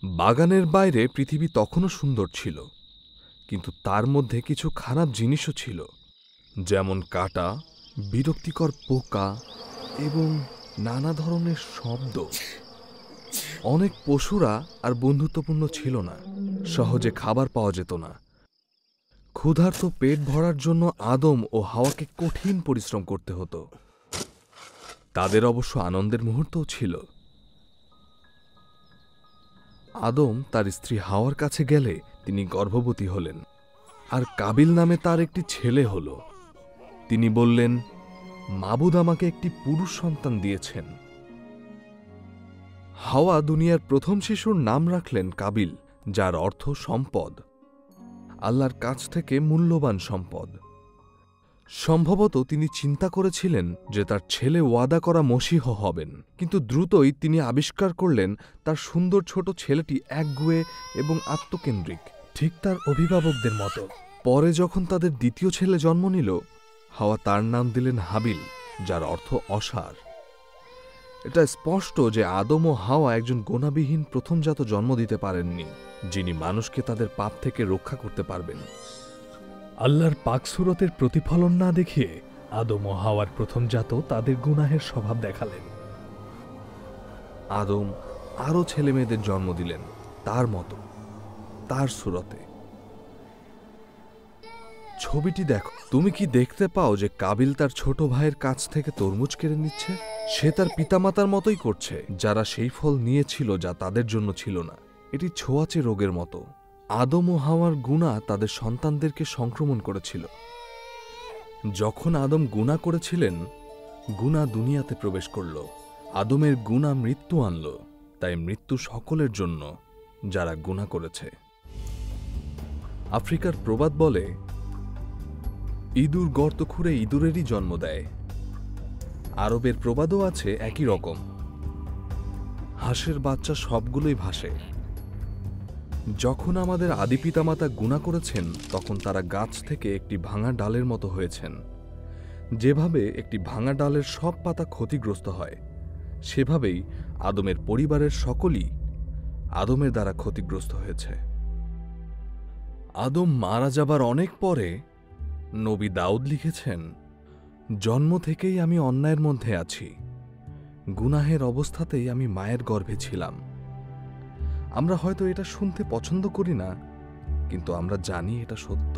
বাগানের বাইরে পৃথিবী তখনও সুন্দর ছিল, কিন্তু তার মধ্যে কিছু খারাপ জিনিসও ছিল, যেমন কাঁটা, বিরক্তিকর পোকা এবং নানা ধরনের শব্দ। অনেক পশুরা আর বন্ধুত্বপূর্ণ ছিল না, সহজে খাবার পাওয়া যেত না। ক্ষুধার্ত পেট ভরার জন্য আদম ও হাওয়াকে কঠিন পরিশ্রম করতে হতো। তাদের অবশ্য আনন্দের মুহূর্তও ছিল। আদম তার স্ত্রী হাওয়ার কাছে গেলে তিনি গর্ভবতী হলেন, আর কাবিল নামে তার একটি ছেলে হল। তিনি বললেন, মাবুদ আমাকে একটি পুরুষ সন্তান দিয়েছেন। হাওয়া দুনিয়ার প্রথম শিশুর নাম রাখলেন কাবিল, যার অর্থ সম্পদ, আল্লাহর কাছ থেকে মূল্যবান সম্পদ। সম্ভবত তিনি চিন্তা করেছিলেন যে তার ছেলে ওয়াদা করা মসীহ হবেন, কিন্তু দ্রুতই তিনি আবিষ্কার করলেন তার সুন্দর ছোট ছেলেটি একগুঁয়ে এবং আত্মকেন্দ্রিক, ঠিক তার অভিভাবকদের মতো। পরে যখন তাদের দ্বিতীয় ছেলে জন্ম নিল, হাওয়া তার নাম দিলেন হাবিল, যার অর্থ অসার। এটা স্পষ্ট যে আদম ও হাওয়া একজন গোনাবিহীন প্রথমজাত জন্ম দিতে পারেননি, যিনি মানুষকে তাদের পাপ থেকে রক্ষা করতে পারবেন। আল্লাহর পাকসুরতের প্রতিফলন না দেখিয়ে আদম ও হাওয়ার প্রথমজাত তাদের গুনাহের স্বভাব দেখালেন। আদম আরও ছেলেমেয়েদের জন্ম দিলেন তার মতো, তার সুরতে। ছবিটি দেখো। তুমি কি দেখতে পাও যে কাবিল তার ছোট ভাইয়ের কাছ থেকে তরমুজ কেড়ে নিচ্ছে? সে তার পিতামাতার মতোই করছে, যারা সেই ফল নিয়েছিল যা তাদের জন্য ছিল না। এটি ছোঁয়াচে রোগের মতো। আদম ও হাওয়ার গুনাহ তাদের সন্তানদেরকে সংক্রমণ করেছিল। যখন আদম গুনাহ করেছিলেন, গুনাহ দুনিয়াতে প্রবেশ করল। আদমের গুনাহ মৃত্যু আনল, তাই মৃত্যু সকলের জন্য যারা গুনাহ করেছে। আফ্রিকার প্রবাদ বলে, ইঁদুর গর্ত খুঁড়ে ইঁদুরেরই জন্ম দেয়। আরবের প্রবাদও আছে একই রকম। হাঁসের বাচ্চা সবগুলোই ভাসে। যখন আমাদের আদি পিতামাতা গুনাহ করেছেন, তখন তারা গাছ থেকে একটি ভাঙা ডালের মতো হয়েছেন। যেভাবে একটি ভাঙা ডালের সব পাতা ক্ষতিগ্রস্ত হয়, সেভাবেই আদমের পরিবারের সকলেই আদমের দ্বারা ক্ষতিগ্রস্ত হয়েছে। আদম মারা যাবার অনেক পরে নবী দাউদ লিখেছেন, জন্ম থেকেই আমি অন্যায়ের মধ্যে আছি, গুনাহের অবস্থাতেই আমি মায়ের গর্ভে ছিলাম। আমরা হয়তো এটা শুনতে পছন্দ করি না, কিন্তু আমরা জানি এটা সত্য।